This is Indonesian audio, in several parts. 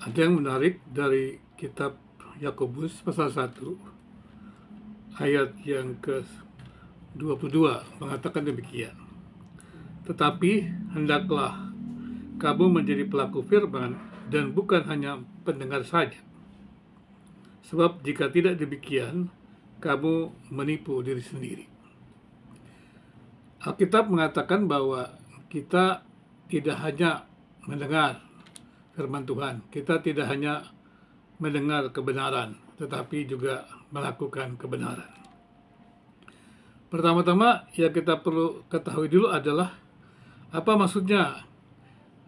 Ada yang menarik dari kitab Yakobus pasal 1 ayat yang ke-22 mengatakan demikian. Tetapi hendaklah kamu menjadi pelaku firman dan bukan hanya pendengar saja. Sebab jika tidak demikian, kamu menipu diri sendiri. Alkitab mengatakan bahwa kita tidak hanya mendengar firman Tuhan, kita tidak hanya mendengar kebenaran, tetapi juga melakukan kebenaran. Pertama-tama yang kita perlu ketahui dulu adalah apa maksudnya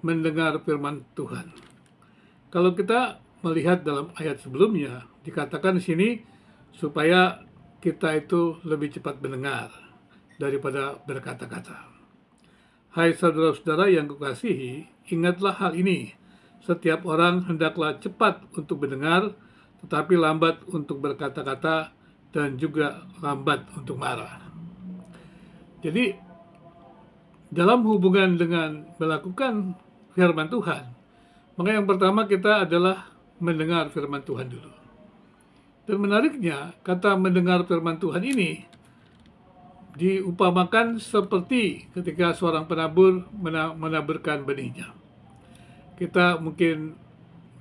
mendengar firman Tuhan. Kalau kita melihat dalam ayat sebelumnya, dikatakan di sini supaya kita itu lebih cepat mendengar daripada berkata-kata. Hai saudara-saudara yang kukasihi, ingatlah hal ini. Setiap orang hendaklah cepat untuk mendengar, tetapi lambat untuk berkata-kata dan juga lambat untuk marah. Jadi, dalam hubungan dengan melakukan firman Tuhan, maka yang pertama kita adalah mendengar firman Tuhan dulu. Dan menariknya, kata mendengar firman Tuhan ini diupamakan seperti ketika seorang penabur menaburkan benihnya. Kita mungkin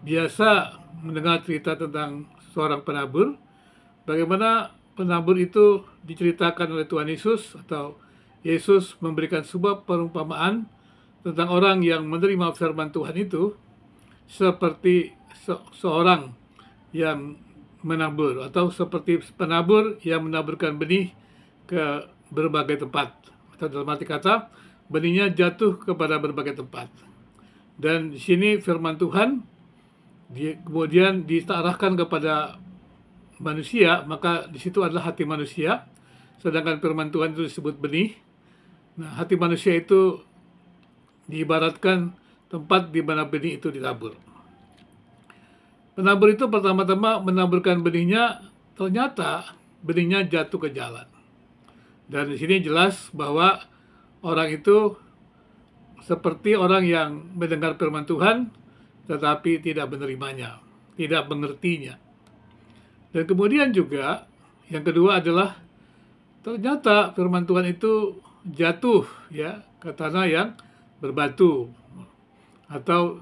biasa mendengar cerita tentang seorang penabur, bagaimana penabur itu diceritakan oleh Tuhan Yesus, atau Yesus memberikan sebuah perumpamaan tentang orang yang menerima firman Tuhan itu seperti seorang yang menabur, atau seperti penabur yang menaburkan benih ke berbagai tempat, atau dalam arti kata benihnya jatuh kepada berbagai tempat. Dan di sini firman Tuhan kemudian diarahkan kepada manusia, maka di situ adalah hati manusia, sedangkan firman Tuhan itu disebut benih. Nah, hati manusia itu diibaratkan tempat di mana benih itu ditabur. Penabur itu pertama-tama menaburkan benihnya, ternyata benihnya jatuh ke jalan. Dan di sini jelas bahwa orang itu seperti orang yang mendengar firman Tuhan, tetapi tidak menerimanya, tidak mengertinya. Dan kemudian juga, yang kedua adalah, ternyata firman Tuhan itu jatuh ya ke tanah yang berbatu, atau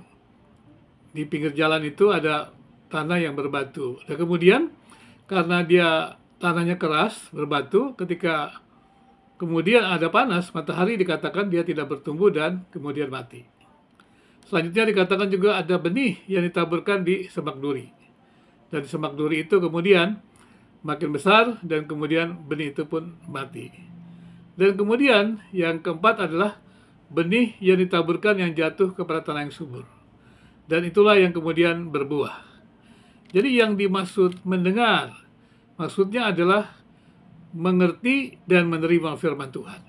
di pinggir jalan itu ada tanah yang berbatu. Dan kemudian karena dia tanahnya keras, berbatu, ketika kemudian ada panas, matahari, dikatakan dia tidak bertumbuh dan kemudian mati. Selanjutnya dikatakan juga ada benih yang ditaburkan di semak duri. Dan semak duri itu kemudian makin besar dan kemudian benih itu pun mati. Dan kemudian yang keempat adalah benih yang ditaburkan yang jatuh kepada tanah yang subur. Dan itulah yang kemudian berbuah. Jadi yang dimaksud mendengar, maksudnya adalah mengerti dan menerima firman Tuhan.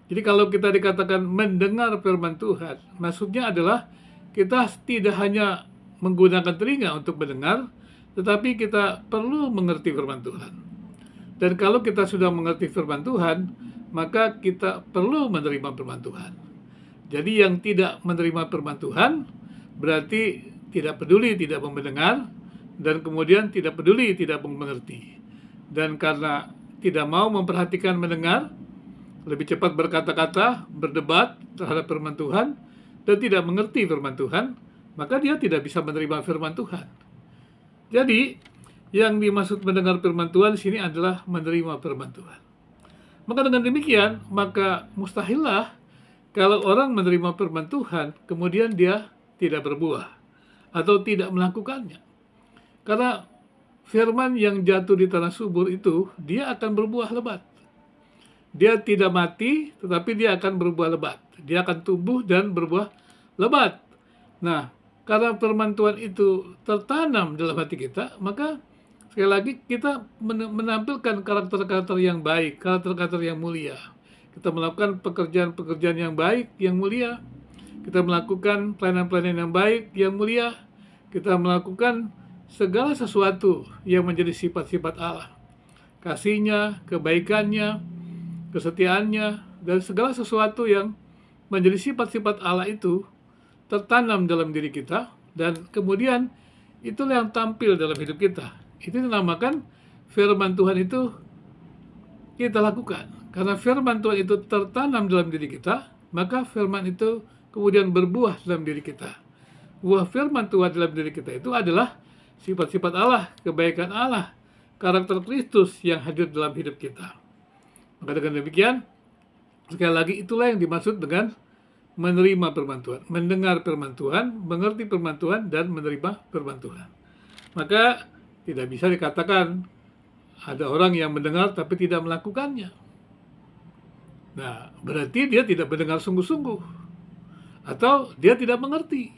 Jadi kalau kita dikatakan mendengar firman Tuhan, maksudnya adalah kita tidak hanya menggunakan telinga untuk mendengar, tetapi kita perlu mengerti firman Tuhan. Dan kalau kita sudah mengerti firman Tuhan, maka kita perlu menerima firman Tuhan. Jadi yang tidak menerima firman Tuhan berarti tidak peduli, tidak mau mendengar, dan kemudian tidak peduli, tidak mau mengerti. Dan karena tidak mau memperhatikan mendengar, lebih cepat berkata-kata, berdebat terhadap firman Tuhan, dan tidak mengerti firman Tuhan, maka dia tidak bisa menerima firman Tuhan. Jadi, yang dimaksud mendengar firman Tuhan di sini adalah menerima firman Tuhan. Maka dengan demikian, maka mustahillah kalau orang menerima firman Tuhan, kemudian dia tidak berbuah atau tidak melakukannya. Karena firman yang jatuh di tanah subur itu, dia akan berbuah lebat. Dia tidak mati, tetapi dia akan berbuah lebat. Dia akan tumbuh dan berbuah lebat. Nah, karena firman Tuhan itu tertanam dalam hati kita, maka sekali lagi kita menampilkan karakter-karakter yang baik, karakter-karakter yang mulia. Kita melakukan pekerjaan-pekerjaan yang baik, yang mulia. Kita melakukan pelayanan-pelayanan yang baik, yang mulia. Kita melakukan segala sesuatu yang menjadi sifat-sifat Allah. Kasih-Nya, kebaikannya, kesetiaannya, dan segala sesuatu yang menjadi sifat-sifat Allah itu tertanam dalam diri kita, dan kemudian itulah yang tampil dalam hidup kita. Itu dinamakan firman Tuhan itu kita lakukan. Karena firman Tuhan itu tertanam dalam diri kita, maka firman itu kemudian berbuah dalam diri kita. Buah firman Tuhan dalam diri kita itu adalah sifat-sifat Allah, kebaikan Allah, karakter Kristus yang hadir dalam hidup kita. Maka dengan demikian, sekali lagi itulah yang dimaksud dengan menerima firman Tuhan, mendengar firman Tuhan, mengerti firman Tuhan, dan menerima firman Tuhan. Maka tidak bisa dikatakan ada orang yang mendengar tapi tidak melakukannya. Nah, berarti dia tidak mendengar sungguh-sungguh, atau dia tidak mengerti.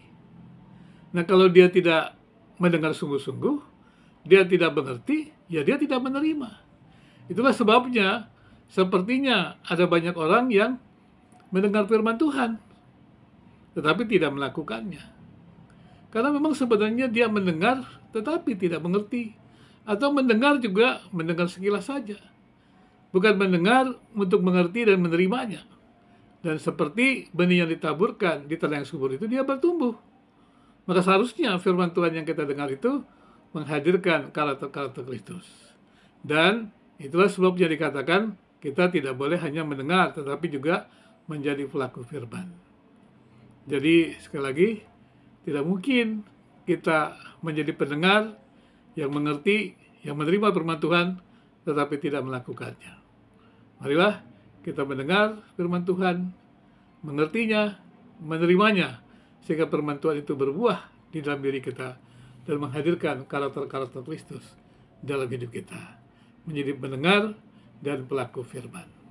Nah, kalau dia tidak mendengar sungguh-sungguh, dia tidak mengerti, ya dia tidak menerima. Itulah sebabnya sepertinya ada banyak orang yang mendengar firman Tuhan, tetapi tidak melakukannya. Karena memang sebenarnya dia mendengar, tetapi tidak mengerti. Atau mendengar juga mendengar sekilas saja. Bukan mendengar untuk mengerti dan menerimanya. Dan seperti benih yang ditaburkan di tanah yang subur itu, dia bertumbuh. Maka seharusnya firman Tuhan yang kita dengar itu menghadirkan karakter-karakter Kristus. Dan itulah sebabnya dikatakan kita tidak boleh hanya mendengar, tetapi juga menjadi pelaku firman. Jadi sekali lagi, tidak mungkin kita menjadi pendengar yang mengerti, yang menerima firman Tuhan, tetapi tidak melakukannya. Marilah kita mendengar firman Tuhan, mengertinya, menerimanya, sehingga firman Tuhan itu berbuah di dalam diri kita dan menghadirkan karakter-karakter Kristus dalam hidup kita. Menjadi pendengar dan pelaku firman.